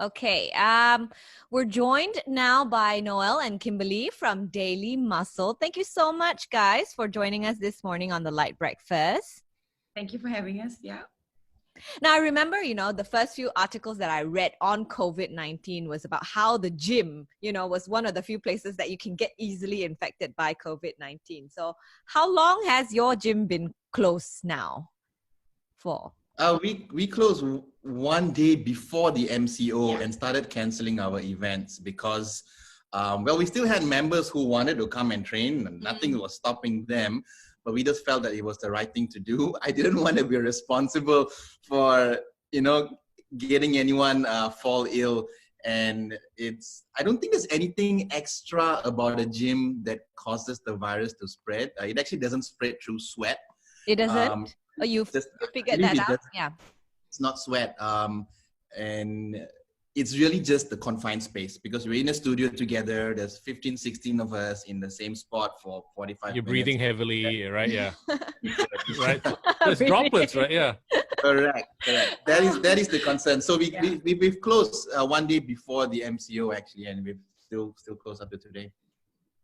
Okay, we're joined now by Noel and Kimberly from Daily Muscle. Thank you so much, guys, for joining us this morning on the Light Breakfast. Thank you for having us. Yeah. Now, I remember, the first few articles that I read on COVID-19 was about how the gym, was one of the few places that you can get easily infected by COVID-19. So how long has your gym been closed now for? We closed one day before the MCO and started canceling our events because, we still had members who wanted to come and train and nothing was stopping them, but we just felt that it was the right thing to do. I didn't want to be responsible for, getting anyone fall ill. And I don't think there's anything extra about a gym that causes the virus to spread. It actually doesn't spread through sweat. It doesn't? You figured that out? Yeah. It's not sweat. And it's really just the confined space because we're in a studio together. There's 15, 16 of us in the same spot for 45 minutes. You're breathing heavily, right? Yeah. Right. There's droplets, right? Yeah. Correct. That is the concern. So we've closed one day before the MCO actually, and we've still closed up to today.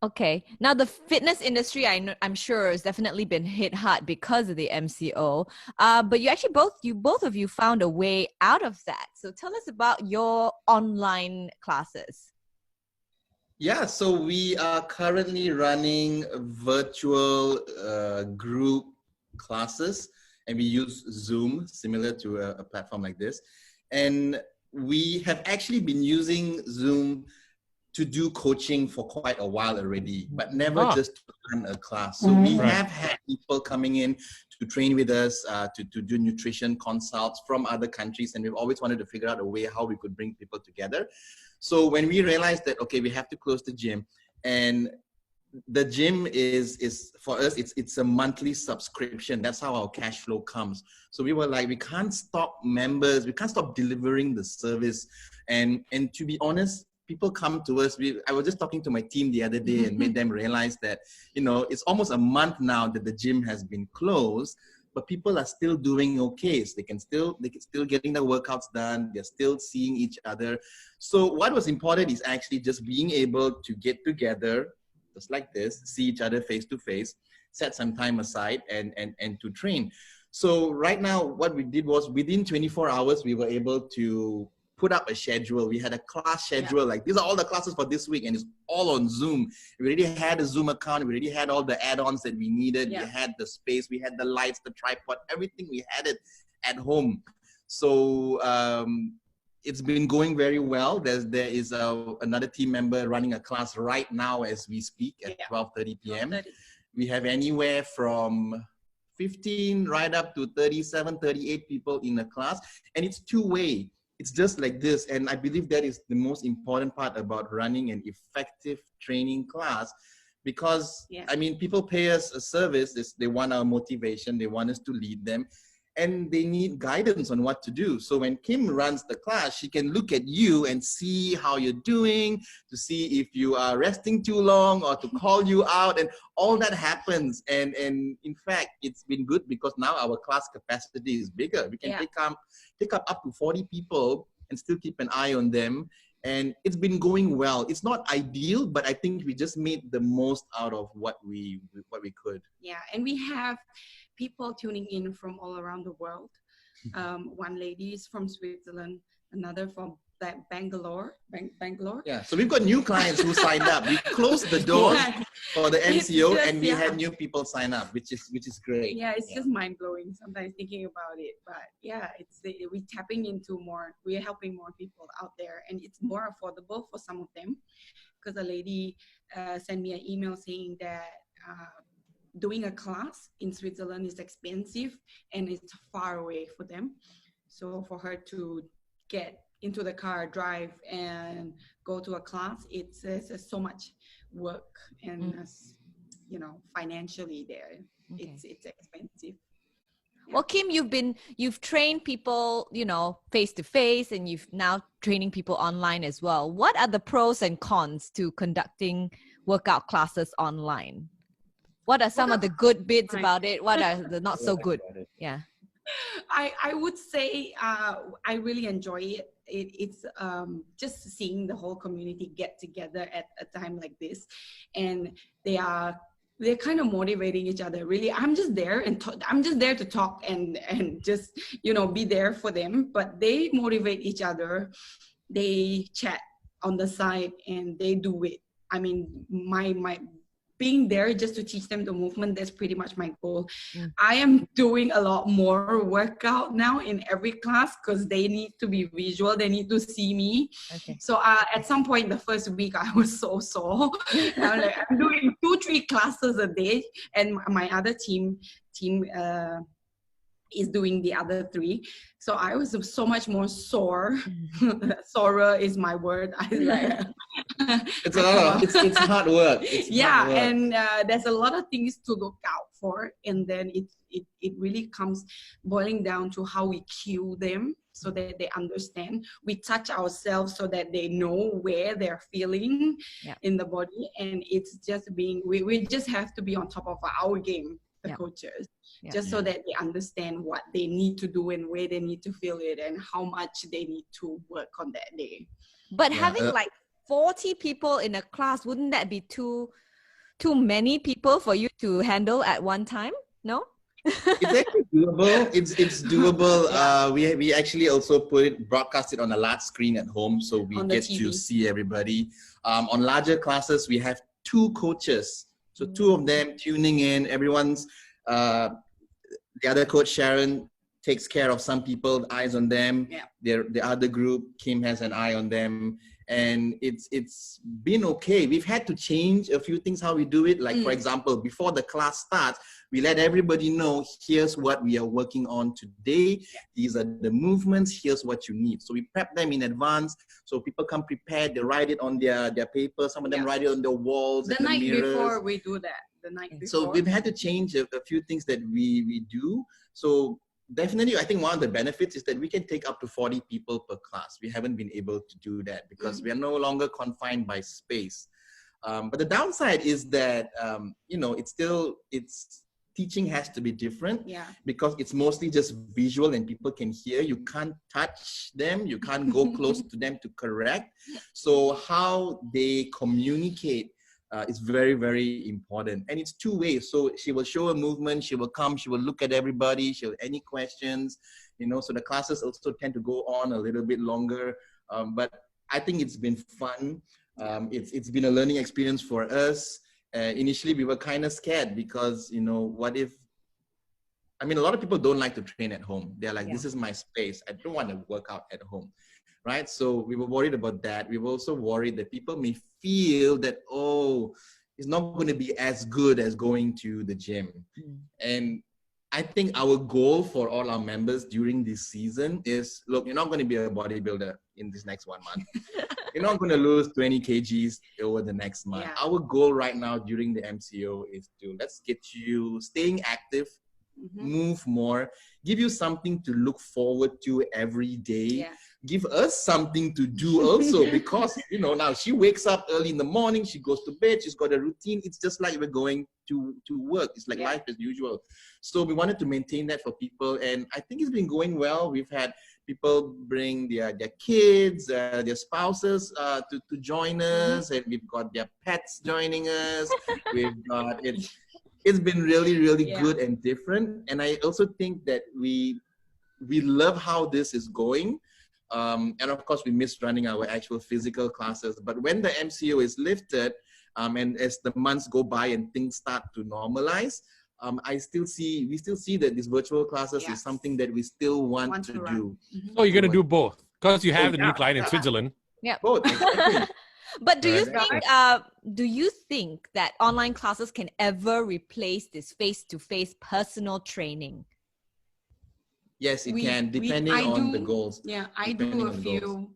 Okay. Now, the fitness industry, I'm sure, has definitely been hit hard because of the MCO. But you actually both of you found a way out of that. So tell us about your online classes. Yeah, so we are currently running virtual group classes, and we use Zoom, similar to a platform like this. And we have actually been using Zoom to do coaching for quite a while already, but never just to run a class. So we have had people coming in to train with us, to do nutrition consults from other countries, and we've always wanted to figure out a way how we could bring people together. So when we realized that, okay, we have to close the gym, and the gym is for us, it's a monthly subscription. That's how our cash flow comes. So we were like, we can't stop members, we can't stop delivering the service. And to be honest, people come to us. I was just talking to my team the other day and made them realize that, it's almost a month now that the gym has been closed, but people are still doing okay. So they can still getting the workouts done. They're still seeing each other. So what was important is actually just being able to get together, just like this, see each other face to face, set some time aside and to train. So right now, what we did was within 24 hours, we were able to put up a schedule. We had a class schedule, like these are all the classes for this week, and it's all on Zoom. We already had a Zoom account. We already had all the add-ons that we needed. We had the space, we had the lights, the tripod, everything. We had it at home. So it's been going very well. There is another team member running a class right now as we speak at 12:30 p.m. We have anywhere from 15 right up to 37, 38 people in the class, and it's two-way. It's just like this. And I believe that is the most important part about running an effective training class, because people pay us a service. They want our motivation. They want us to lead them, and they need guidance on what to do. So when Kim runs the class, she can look at you and see how you're doing, to see if you are resting too long or to call you out, and all that happens. And in fact, it's been good because now our class capacity is bigger. We can pick up to 40 people and still keep an eye on them. And it's been going well. It's not ideal, but I think we just made the most out of what we could. Yeah, and we have people tuning in from all around the world. One lady is from Switzerland, another from Bangalore. Yeah, so we've got new clients who signed up. We cled the doors for the MCO, and we had new people sign up, which is great. Yeah, it's just mind blowing sometimes thinking about it. But yeah, we're tapping into more. We're helping more people out there, and it's more affordable for some of them. Because a lady sent me an email saying that doing a class in Switzerland is expensive and it's far away for them. So for her to get into the car, drive, and go to a class, it's so much work, and financially there, it's expensive. Well, Kim, you've trained people, face to face, and you've now training people online as well. What are the pros and cons to conducting workout classes online? What are some of the good bits about it? What are the not so good? Yeah. I would say I really enjoy it. it's just seeing the whole community get together at a time like this, and they're kind of motivating each other. Really, I'm just there I'm just there to talk and just, be there for them. But they motivate each other. They chat on the side and they do it. I mean, my being there just to teach them the movement, that's pretty much my goal. I am doing a lot more workout now in every class because they need to be visual. They need to see me. Okay. So at some point the first week, I was so sore. I'm doing 2-3 classes a day, and my other team is doing the other 3. So I was so much more sore. Sorer is my word. It's a lot of, it's hard work. Hard work. And there's a lot of things to look out for. And then it really comes boiling down to how we cue them so that they understand. We touch ourselves so that they know where they're feeling in the body. And it's just we just have to be on top of our game, the coaches. Just so that they understand what they need to do and where they need to feel it and how much they need to work on that day. But having like 40 people in a class, wouldn't that be too many people for you to handle at one time? No? It's actually doable. It's doable. We actually also broadcast it on a large screen at home, so we get to see everybody. On larger classes, we have 2 coaches, so 2 of them tuning in. Everyone's the other coach, Sharon, takes care of some people, eyes on them. The other group, Kim, has an eye on them. And it's been okay. We've had to change a few things how we do it. Like, for example, before the class starts, we let everybody know, here's what we are working on today. These are the movements. Here's what you need. So we prep them in advance. So people come prepared. They write it on their paper. Some of them write it on the walls. The night before we do that. The night before. So we've had to change a few things that we do. So definitely, I think one of the benefits is that we can take up to 40 people per class. We haven't been able to do that because we are no longer confined by space. But the downside is that, teaching has to be different because it's mostly just visual and people can hear. You can't touch them. You can't go close to them to correct. So how they communicate is very, very important. And it's 2 ways. So she will show a movement, she will come, she will look at everybody, any questions, so the classes also tend to go on a little bit longer. But I think it's been fun. It's been a learning experience for us. Initially, we were kind of scared because, what if, a lot of people don't like to train at home. They're like, this is my space. I don't want to work out at home. Right? So we were worried about that. We were also worried that people may feel that, it's not going to be as good as going to the gym. And I think our goal for all our members during this season is, look, you're not going to be a bodybuilder in this next 1 month. You're not going to lose 20 kgs over the next month. Our goal right now during the MCO is let's get you staying active, move more, give you something to look forward to every day. Give us something to do also because, now she wakes up early in the morning, she goes to bed, she's got a routine. It's just like we're going to work. It's like life as usual. So we wanted to maintain that for people. And I think it's been going well. We've had people bring their kids, their spouses to join us. And we've got their pets joining us. We've got it's been really, really good and different. And I also think that we love how this is going. And of course, we miss running our actual physical classes. But when the MCO is lifted, and as the months go by and things start to normalize, we still see that these virtual classes is something that we still want to do. So you're going to do both because you have the new client in Switzerland. Yeah. Both. Exactly. But do you think that online classes can ever replace this face-to-face personal training? Yes, it can, depending on the goals. Yeah, I do a few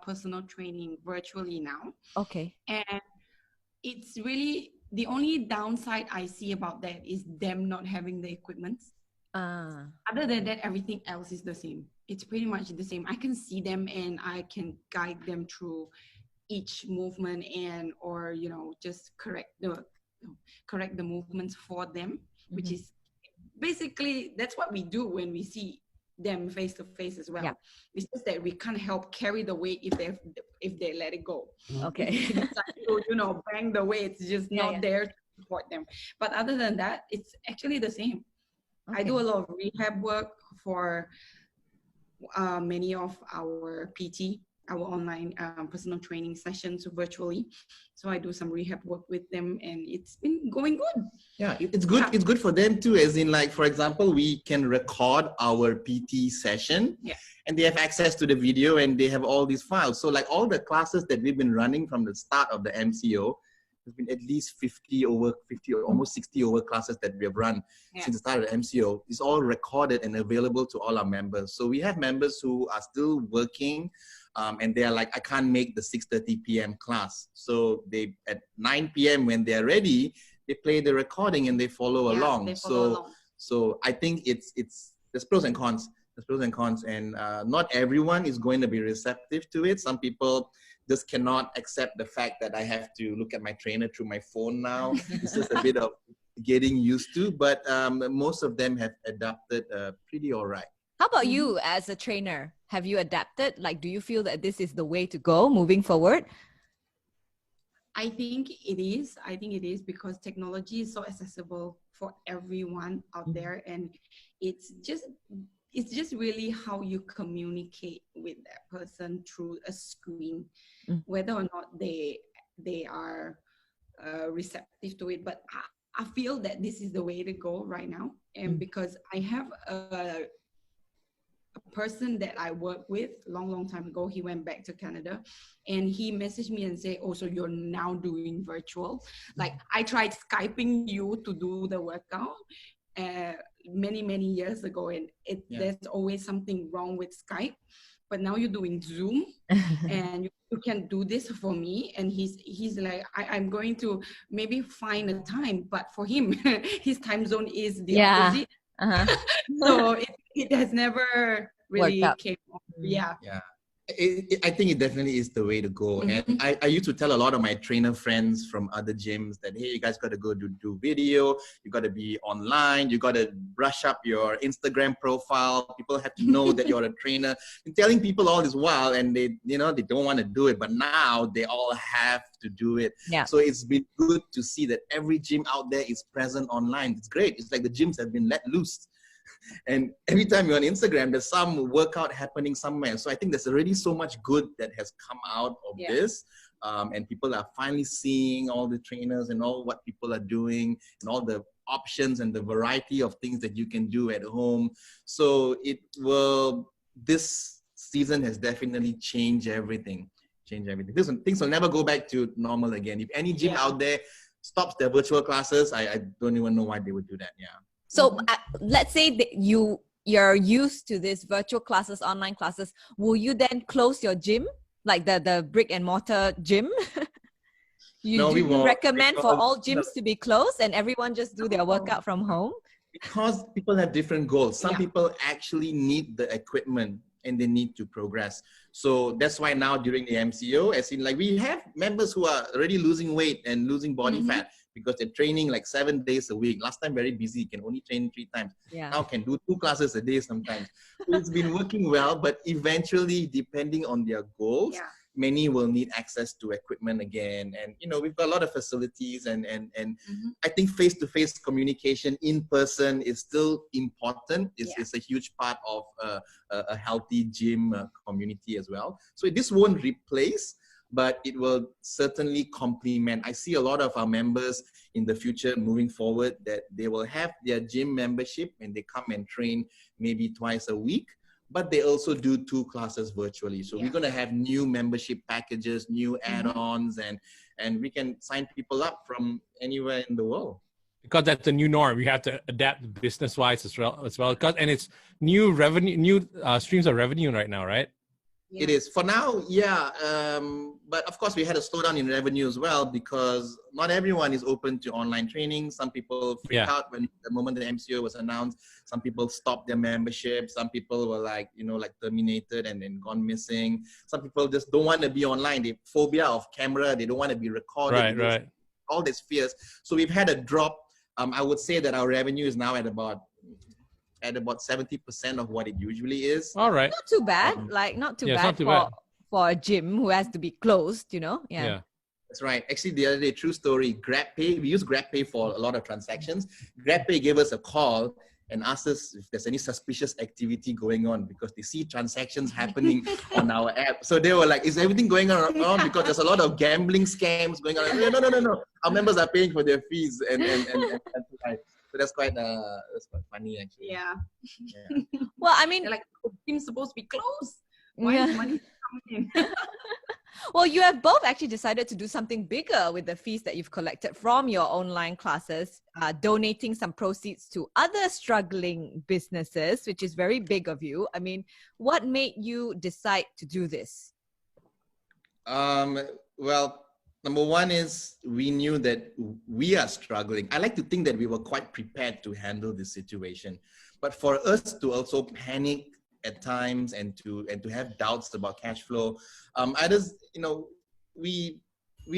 personal training virtually now. Okay. And it's really, the only downside I see about that is them not having the equipment. Other than that, everything else is the same. It's pretty much the same. I can see them and I can guide them through each movement or just correct the movements for them, which is basically, that's what we do when we see them face to face as well. Yeah. It's just that we can't help carry the weight if they let it go. Okay. If we decide to, you know, bang the weight, it's just not there to support them. But other than that, it's actually the same. I do a lot of rehab work for many of our PT, our online personal training sessions virtually. So I do some rehab work with them, and it's been going good. Yeah, it's good. It's good for them too, as in, like, for example, we can record our PT session, and they have access to the video, and they have all these files. So like all the classes that we've been running from the start of the MCO, there's been at least 50 or almost 60 over classes that we have run since the start of the MCO. It's all recorded and available to all our members. So we have members who are still working, and they're like, I can't make the 6:30 p.m. class. So they, at 9 p.m. when they're ready, they play the recording and they follow along. They follow along. So I think there's pros and cons. There's pros and cons, and not everyone is going to be receptive to it. Some people just cannot accept the fact that I have to look at my trainer through my phone now. It's just a bit of getting used to, but most of them have adapted pretty all right. How about you as a trainer? Have you adapted? Like, do you feel that this is the way to go moving forward? I think it is. I think it is because technology is so accessible for everyone out there, and it's just really how you communicate with that person through a screen, whether or not they are receptive to it. But I feel that this is the way to go right now, and because I have a person that I worked with long time ago. He went back to Canada, and he messaged me and said, "Oh, so you're now doing virtual?" Like, I tried Skyping you to do the workout many years ago, and there's always something wrong with Skype. But now you're doing Zoom, and you can do this for me. And he's like, I'm going to maybe find a time, but for him, his time zone is the opposite. So it has never really came on. Yeah. I think it definitely is the way to go. And I used to tell a lot of my trainer friends from other gyms that, hey, you guys got to go do video. You got to be online. You got to brush up your Instagram profile. People have to know that you're a trainer. I'm telling people all this while, and they don't want to do it. But now they all have to do it. Yeah. So it's been good to see that every gym out there is present online. It's great. It's like the gyms have been let loose. And every time you're on Instagram, there's some workout happening somewhere. So I think there's already so much good that has come out of this. And people are finally seeing all the trainers and all what people are doing and all the options and the variety of things that you can do at home. So this season has definitely changed everything. Things will never go back to normal again. If any gym out there stops their virtual classes, I don't even know why they would do that. Yeah. So let's say that you're used to this virtual classes, online classes. Will you then close your gym, like the brick and mortar gym? No, we won't. Recommend for all gyms to be closed and everyone just do their workout from home? Because people have different goals. Some people actually need the equipment and they need to progress. So that's why now during the MCO, as in, like, we have members who are already losing weight and losing body fat, because they're training like 7 days a week. Last time, very busy, can only train 3 times. Now can do 2 classes a day sometimes. So it's been working well, but eventually, depending on their goals, many will need access to equipment again. And, we've got a lot of facilities, and I think face-to-face communication in person is still important. It's a huge part of a healthy gym community as well. So this won't replace, but it will certainly complement. I see a lot of our members in the future moving forward that they will have their gym membership and they come and train maybe twice a week, but they also do 2 classes virtually. So we're going to have new membership packages, new add-ons, and we can sign people up from anywhere in the world. Because that's the new norm. We have to adapt business-wise as well. And it's new revenue, new streams of revenue right now, right? It is for now, but of course we had a slowdown in revenue as well, because not everyone is open to online training. Some people freaked out when the moment the MCO was announced. Some people stopped their membership. Some people were like terminated and then gone missing. Some people just don't want to be online. They phobia of camera. They don't want to be recorded. Right. All these fears. So we've had a drop. I would say that our revenue is now at about at about 70% of what it usually is. All right. Not too bad. Not too Yeah, it's bad not too for bad. for a gym who has to be closed. Yeah. Yeah. That's right. Actually, the other day, true story, GrabPay, we use GrabPay for a lot of transactions. GrabPay gave us a call and asked us if there's any suspicious activity going on because they see transactions happening on our app. So they were like, is everything going on? Because there's a lot of gambling scams going on. No. Our members are paying for their fees. And so that's quite funny, actually. Yeah. Well, I mean, They're like, the gym's supposed to be closed. Why is money coming in? well, you have both actually decided to do something bigger with the fees that you've collected from your online classes, donating some proceeds to other struggling businesses, which is very big of you. I mean, what made you decide to do this? Well, number one is we knew that we are struggling. I like to think that we were quite prepared to handle this situation, but for us to also panic at times and to have doubts about cash flow, we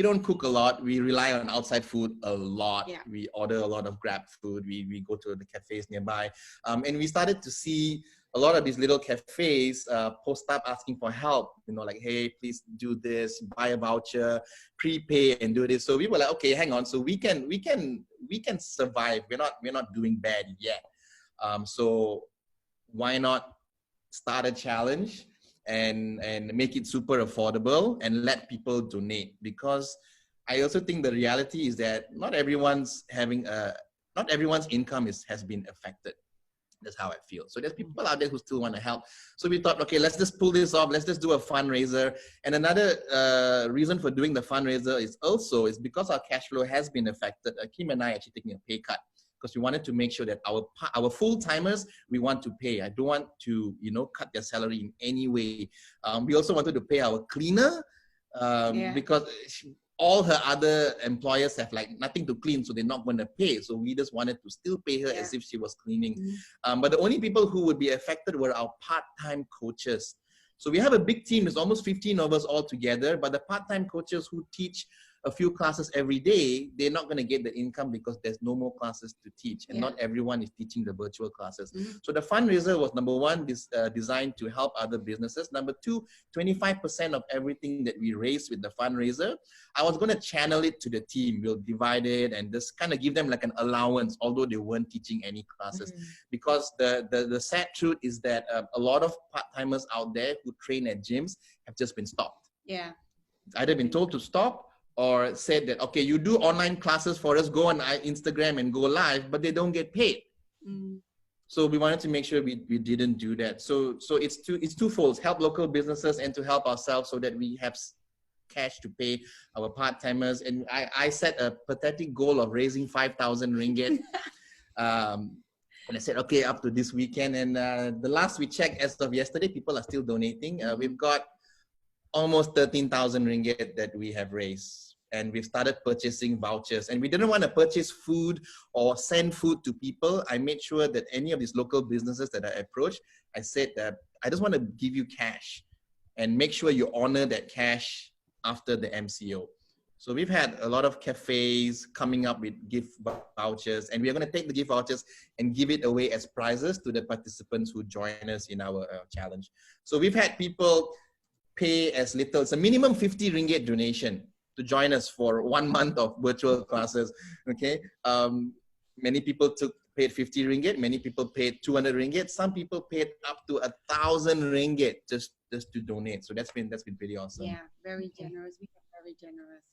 don't cook a lot. We rely on outside food a lot. Yeah. We order a lot of Grab food. We go to the cafes nearby, and we started to see a lot of these little cafes post up asking for help. Like, hey, please do this, buy a voucher, prepay, and do this. So we were like, okay, hang on. So we can survive. We're not doing bad yet. So why not start a challenge and make it super affordable and let people donate? Because I also think the reality is that not everyone's income has been affected. That's how I feel. So there's people out there who still want to help. So we thought, okay, let's just pull this off. Let's just do a fundraiser. And another reason for doing the fundraiser is because our cash flow has been affected. Kim and I are actually taking a pay cut, because we wanted to make sure that our full-timers, we want to pay. I don't want to, cut their salary in any way. We also wanted to pay our cleaner because all her other employers have like nothing to clean, so they're not going to pay. So we just wanted to still pay her as if she was cleaning. But the only people who would be affected were our part-time coaches. So we have a big team. There's almost 15 of us all together, but the part-time coaches who teach a few classes every day, they're not going to get the income because there's no more classes to teach, and not everyone is teaching the virtual classes. So the fundraiser was, number one, designed to help other businesses. Number two, 25% of everything that we raised with the fundraiser, I was going to channel it to the team. We'll divide it and just kind of give them like an allowance, although they weren't teaching any classes. Because the sad truth is that a lot of part-timers out there who train at gyms have just been stopped. Yeah. Either been told to stop, or said that, okay, you do online classes for us, go on Instagram and go live, but they don't get paid. So we wanted to make sure we didn't do that. So it's twofold: help local businesses and to help ourselves so that we have cash to pay our part-timers. And I set a pathetic goal of raising 5,000 ringgit. And I said, okay, up to this weekend. And the last we checked, as of yesterday, people are still donating. We've got almost 13,000 ringgit that we have raised, and we've started purchasing vouchers. And we didn't want to purchase food or send food to people. I made sure that any of these local businesses that I approached, I said that I just want to give you cash and make sure you honor that cash after the MCO. So we've had a lot of cafes coming up with gift vouchers, and we are going to take the gift vouchers and give it away as prizes to the participants who join us in our challenge. So we've had people pay as little, it's a minimum 50 ringgit donation to join us for 1 month of virtual classes. Okay, many people paid 50 ringgit, many people paid 200 ringgit, some people paid up to 1,000 ringgit just to donate. So that's been pretty awesome. Yeah, very generous. We have very generous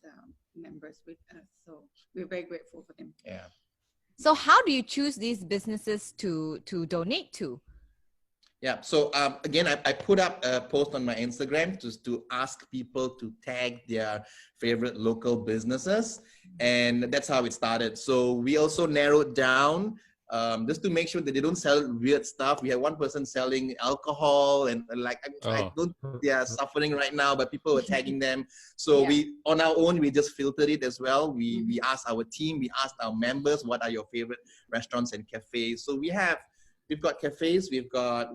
members with us, so we're very grateful for them. Yeah. So how do you choose these businesses to donate to? Yeah, so again, I put up a post on my Instagram just to ask people to tag their favorite local businesses, and that's how it started. So we also narrowed down just to make sure that they don't sell weird stuff. We had one person selling alcohol, and I don't think they are suffering right now, but people were tagging them. So we, on our own, we just filtered it as well. We asked our team, we asked our members, what are your favorite restaurants and cafes? So we've got cafes, we've got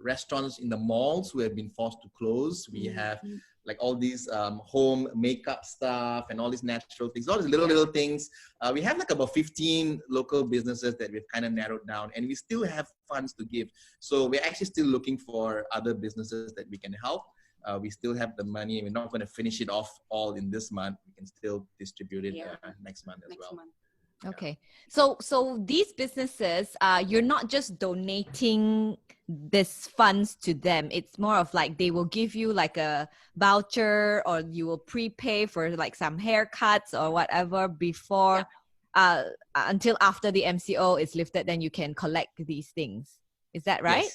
restaurants in the malls who have been forced to close. We have like all these home makeup stuff and all these natural things, all these little things. We have like about 15 local businesses that we've kind of narrowed down, and we still have funds to give. So we're actually still looking for other businesses that we can help. We still have the money. We're not going to finish it off all in this month. We can still distribute it next month as well. Okay. So these businesses, you're not just donating this funds to them. It's more of like they will give you like a voucher, or you will prepay for like some haircuts or whatever before, until after the MCO is lifted, then you can collect these things. Is that right?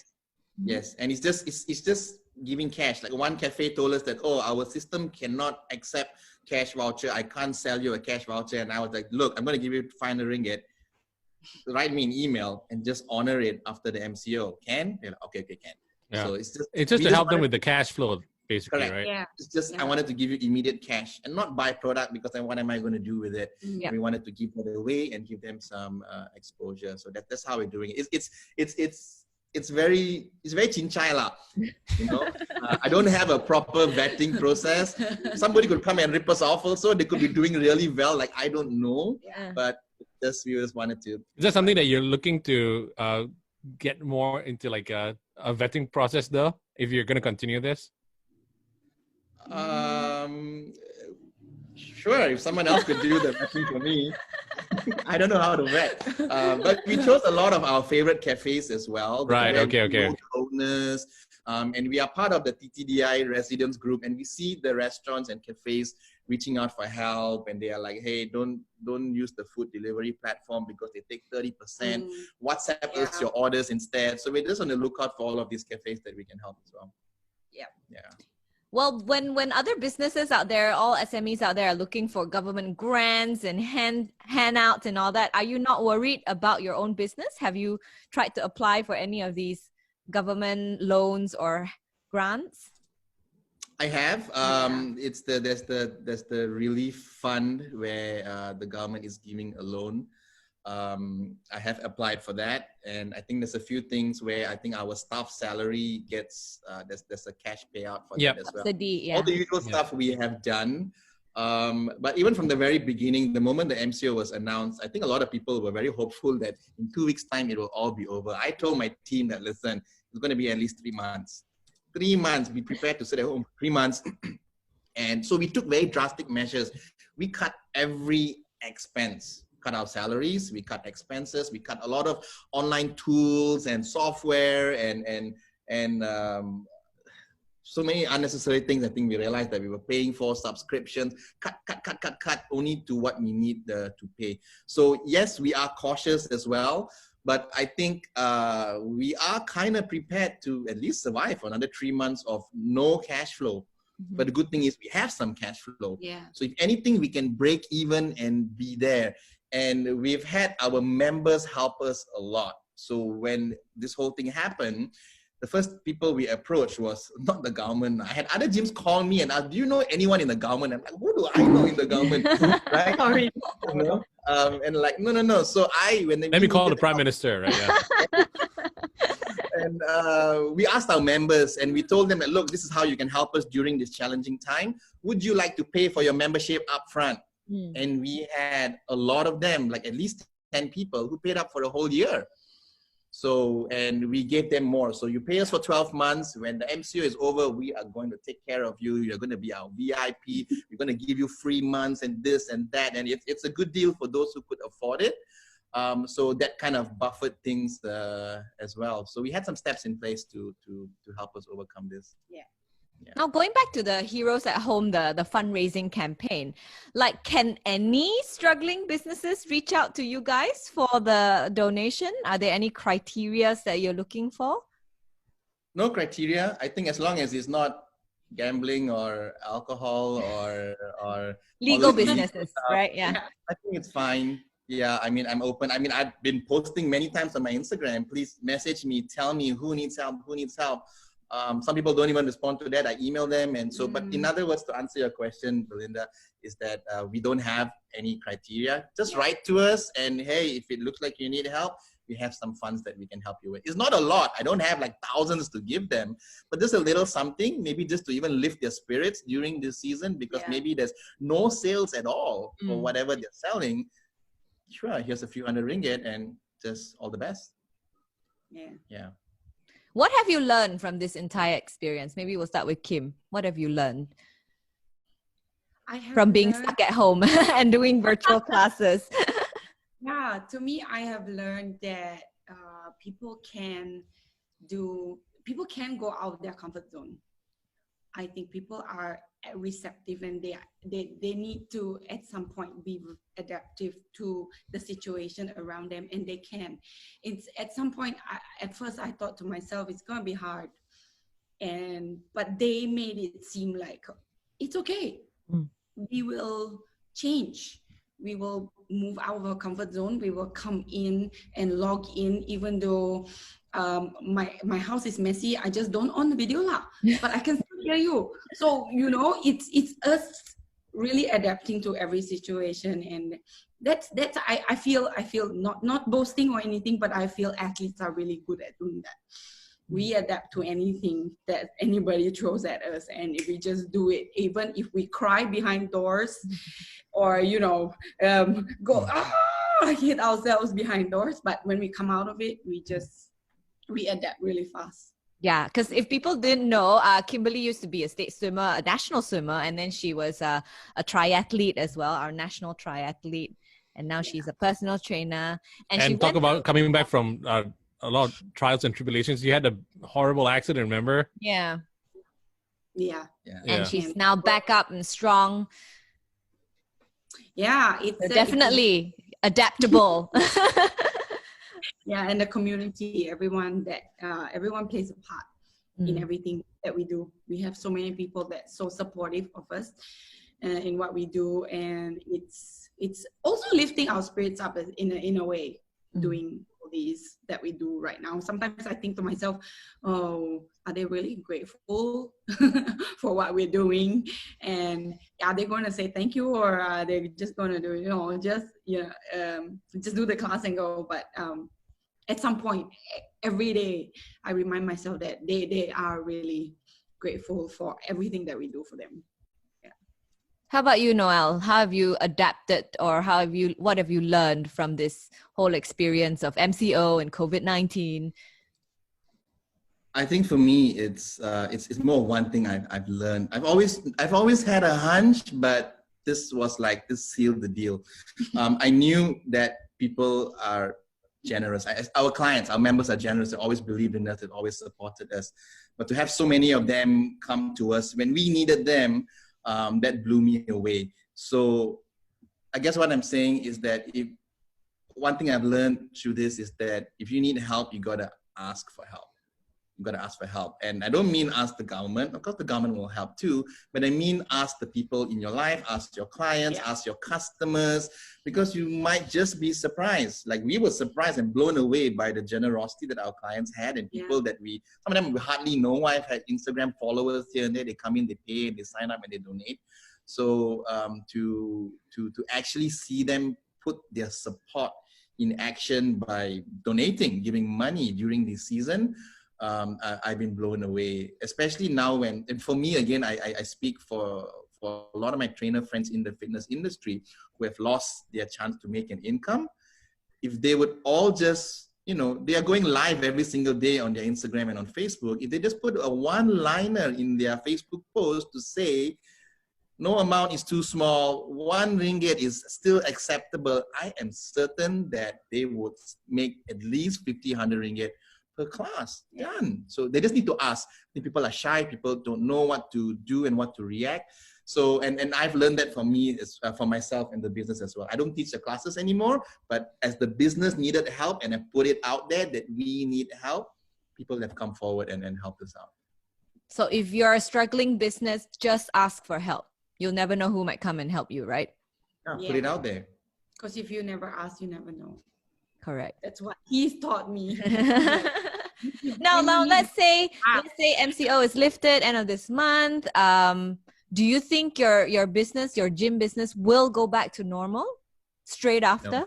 Yes. And it's just giving cash. Like one cafe told us that, our system cannot accept cash voucher. I can't sell you a cash voucher. And I was like, look, I'm going to give you 500 ringgit. Write me an email and just honor it after the MCO. Can? They're like, okay, can. Yeah. So it's just to help them with the cash flow, basically, correct. Right? Yeah. It's just, I wanted to give you immediate cash and not buy product, because then what am I going to do with it? Yeah. We wanted to give it away and give them some exposure. So that's how we're doing it. It's very chinchai lah. You know, I don't have a proper vetting process. Somebody could come and rip us off also. They could be doing really well. Like, I don't know, but we just wanted to. Is that something that you're looking to get more into, like a vetting process though, if you're going to continue this? Sure, if someone else could do the vetting for me. I don't know how to vet. But we chose a lot of our favorite cafes as well. Right, okay. Owners, and we are part of the TTDI residents group, and we see the restaurants and cafes reaching out for help, and they are like, hey, don't use the food delivery platform because they take 30%. WhatsApp us your orders instead. So we're just on the lookout for all of these cafes that we can help as well. Yeah. Well, when other businesses out there, all SMEs out there are looking for government grants and handouts and all that, are you not worried about your own business? Have you tried to apply for any of these government loans or grants? I have. There's the relief fund where the government is giving a loan. I have applied for that, and I think there's a few things where I think our staff salary gets there's a cash payout for that as well. Subsidy, all the usual stuff we have done. But even from the very beginning, the moment the MCO was announced, I think a lot of people were very hopeful that in 2 weeks' time it will all be over. I told my team that, listen, it's going to be at least 3 months. 3 months. Be prepared to sit at home 3 months. And so we took very drastic measures. We cut every expense. Cut our salaries, we cut expenses, we cut a lot of online tools and software and so many unnecessary things. I think we realized that we were paying for subscriptions, cut only to what we need to pay. So yes, we are cautious as well, but I think we are kind of prepared to at least survive for another 3 months of no cash flow. But the good thing is we have some cash flow. So if anything, we can break even and be there. And we've had our members help us a lot. So when this whole thing happened, the first people we approached was not the government. I had other gyms call me and ask, do you know anyone in the government? I'm like, who do I know in the government? Right? Sorry. You know? And like, no. So let me call the Prime Minister, right? Yeah. And we asked our members and we told them that, look, this is how you can help us during this challenging time. Would you like to pay for your membership up front? And we had a lot of them, like at least 10 people who paid up for the whole year. So, and we gave them more. So you pay us for 12 months. When the MCO is over, we are going to take care of you. You're going to be our VIP. We're going to give you free months and this and that. And it's a good deal for those who could afford it. So that kind of buffered things as well. So we had some steps in place to help us overcome this. Now, going back to the Heroes at Home, the fundraising campaign, like, can any struggling businesses reach out to you guys for the donation? Are there any criteria that you're looking for? No criteria. I think as long as it's not gambling or alcohol or legal businesses, right? Yeah. I think it's fine. Yeah, I mean, I'm open. I mean, I've been posting many times on my Instagram. Please message me, tell me who needs help. Some people don't even respond to that. I email them. And so, but in other words, to answer your question, Belinda, is that we don't have any criteria. Just write to us and, hey, if it looks like you need help, we have some funds that we can help you with. It's not a lot. I don't have like thousands to give them, but just a little something, maybe just to even lift their spirits during this season, because maybe there's no sales at all for whatever they're selling. Sure, here's a few hundred ringgit and just all the best. Yeah. What have you learned from this entire experience? Maybe we'll start with Kim. What have you learned from being stuck at home and doing virtual classes? Yeah, to me, I have learned that people can go out of their comfort zone. I think people are receptive, and they need to at some point be adaptive to the situation around them, and they can. It's at some point. At first, I thought to myself, it's gonna be hard, but they made it seem like it's okay. We will change. We will move out of our comfort zone. We will come in and log in, even though my house is messy. I just don't on the video lah, but I can still hear you. So it's us really adapting to every situation, and that's I feel not boasting or anything, but I feel athletes are really good at doing that. We adapt to anything that anybody throws at us, and if we just do it, even if we cry behind doors, or hit ourselves behind doors, but when we come out of it, we adapt really fast. Yeah, because if people didn't know, Kimberly used to be a state swimmer, a national swimmer, and then she was a triathlete as well, our national triathlete, and now she's a personal trainer. And she talk about coming back from a lot of trials and tribulations. You had a horrible accident, remember? Yeah. And she's now back up and strong. Yeah, it's definitely adaptable. Yeah, and the community, everyone plays a part in everything that we do. We have so many people that's so supportive of us in what we do, and it's also lifting our spirits up in a way, doing all these that we do right now. Sometimes I think to myself, oh, are they really grateful for what we're doing? And are they going to say thank you, or are they just going to do, just do the class and go? But at some point, every day, I remind myself that they are really grateful for everything that we do for them. Yeah. How about you, Noel? How have you adapted, or what have you learned from this whole experience of MCO and COVID-19? I think for me, it's more one thing I've learned. I've always had a hunch, but this sealed the deal. I knew that people are generous. Our clients, our members are generous. They always believed in us. They always supported us. But to have so many of them come to us when we needed them, that blew me away. So I guess what I'm saying is that one thing I've learned through this is that if you need help, you got to ask for help. You've got to ask for help. And I don't mean ask the government. Of course, the government will help too. But I mean ask the people in your life, ask your clients, ask your customers, because you might just be surprised. Like we were surprised and blown away by the generosity that our clients had, and people that some of them we hardly know. I've had Instagram followers here and there. They come in, they pay, they sign up, and they donate. So to actually see them put their support in action by donating, giving money during this season, I've been blown away, especially now and for me, again, I speak for a lot of my trainer friends in the fitness industry who have lost their chance to make an income. If they would all just, they are going live every single day on their Instagram and on Facebook. If they just put a one-liner in their Facebook post to say, no amount is too small, 1 ringgit is still acceptable, I am certain that they would make at least 50, 100 ringgit per class. Done. So they just need to ask. People are shy. People don't know what to do and what to react. So, and I've learned that for me, for myself and the business as well. I don't teach the classes anymore, but as the business needed help and I put it out there that we need help, people have come forward and helped us out. So if you're a struggling business, just ask for help. You'll never know who might come and help you, right? Yeah, put it out there. Because if you never ask, you never know. Correct. That's what he's taught me. Now let's say MCO is lifted end of this month. Do you think your business, your gym business, will go back to normal straight after?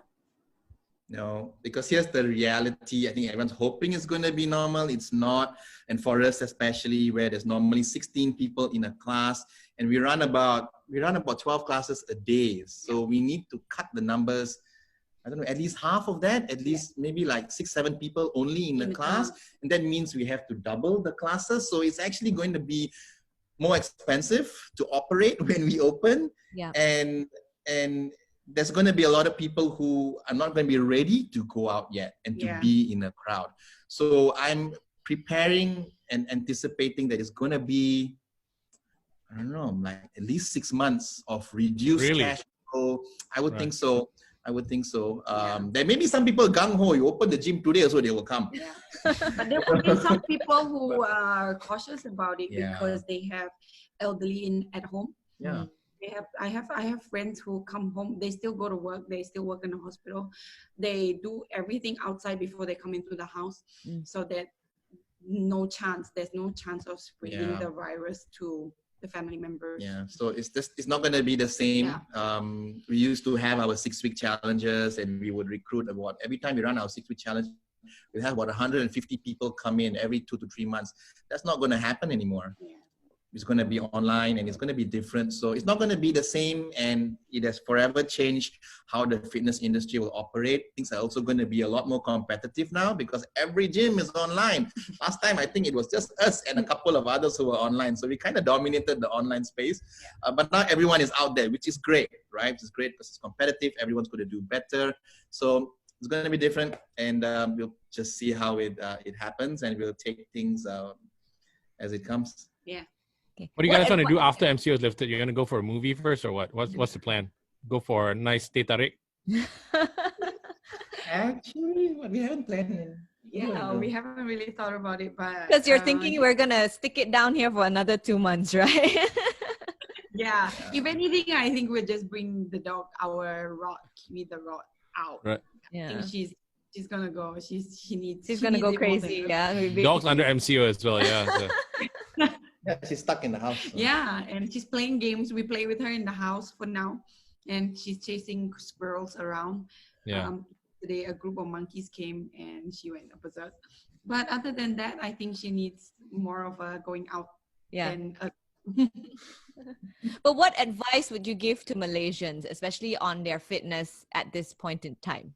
No, because here's the reality. I think everyone's hoping it's going to be normal. It's not. And for us, especially where there's normally 16 people in a class, and we run about 12 classes a day. So we need to cut the numbers. I don't know, at least half of that, at least maybe like 6-7 people only in the class. And that means we have to double the classes. So it's actually going to be more expensive to operate when we open. Yeah. And there's going to be a lot of people who are not going to be ready to go out yet and to be in a crowd. So I'm preparing and anticipating that it's going to be, I don't know, like at least 6 months of reduced cash flow. I would think so. There may be some people gung-ho, you open the gym today, so they will come. Yeah. But there will be some people who are cautious about it because they have elderly at home. Yeah. I have friends who come home, they still go to work, they still work in the hospital. They do everything outside before they come into the house. So that there's no chance of spreading the virus to the family members. Yeah, so it's not going to be the same. We used to have our 6-week challenges, and we would recruit every time we run our 6-week challenge, we have about 150 people come in every 2 to 3 months. That's not going to happen anymore. It's going to be online, and it's going to be different. So it's not going to be the same, and it has forever changed how the fitness industry will operate. Things are also going to be a lot more competitive now because every gym is online. Last time, I think it was just us and a couple of others who were online. So we kind of dominated the online space. But now everyone is out there, which is great, right? It's great because it's competitive. Everyone's going to do better. So it's going to be different, and we'll just see how it happens, and we'll take things as it comes. Yeah. Okay. What do you guys want to do after MCO is lifted? You're going to go for a movie first, or what? What's the plan? Go for a nice teh tarik? Actually, we haven't planned it. Yeah, we haven't really thought about it, but because you're thinking we're gonna stick it down here for another 2 months, right? Yeah. If anything, I think we'll just bring the dog, our Rod, Kiwi the Rod, out. Right. Yeah. I think she's gonna go. She's gonna go crazy. Yeah. Dogs under MCO as well. Yeah. So. Yeah, she's stuck in the house. So. Yeah, and she's playing games. We play with her in the house for now, and she's chasing squirrels around. Yeah. Today, a group of monkeys came, and she went berserk. But other than that, I think she needs more of a going out. Yeah. Than But what advice would you give to Malaysians, especially on their fitness at this point in time?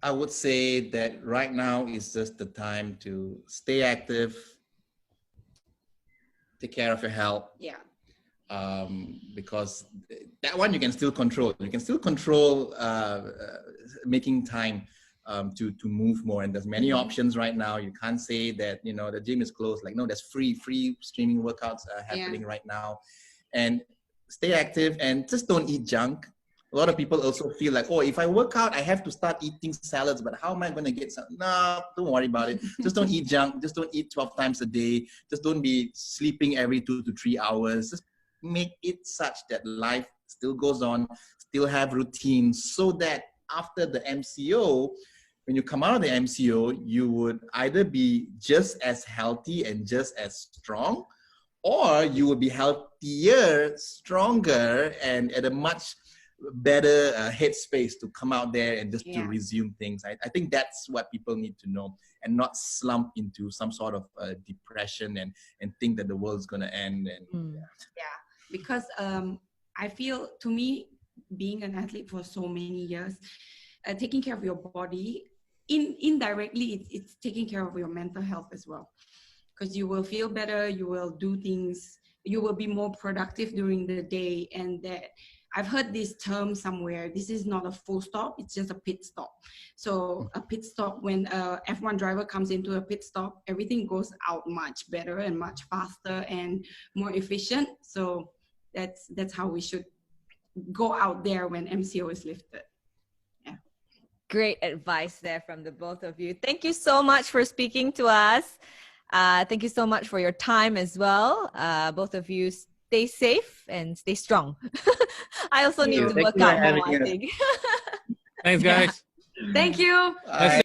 I would say that right now is just the time to stay active, take care of your health. Yeah. Because that one you can still control. You can still control making time to move more. And there's many options right now. You can't say that, the gym is closed. Like, no, there's free streaming workouts happening right now. And stay active and just don't eat junk. A lot of people also feel like, oh, if I work out, I have to start eating salads, but how am I going to get some? No, don't worry about it. Just don't eat junk. Just don't eat 12 times a day. Just don't be sleeping every 2 to 3 hours. Just make it such that life still goes on, still have routines, so that after the MCO, when you come out of the MCO, you would either be just as healthy and just as strong, or you would be healthier, stronger, and at a much better headspace to come out there and just to resume things. I think that's what people need to know, and not slump into some sort of depression and think that the world's going to end. And because I feel, to me, being an athlete for so many years, taking care of your body, indirectly, it's taking care of your mental health as well. Because you will feel better, you will do things, you will be more productive during the day, and that I've heard this term somewhere. This is not a full stop, it's just a pit stop. So a pit stop, when a F1 driver comes into a pit stop, everything goes out much better and much faster and more efficient. So that's how we should go out there when MCO is lifted. Yeah. Great advice there from the both of you. Thank you so much for speaking to us. Thank you so much for your time as well. Both of you, stay safe and stay strong. I also need to work out more, I think. Thanks, guys. Thank you. Bye.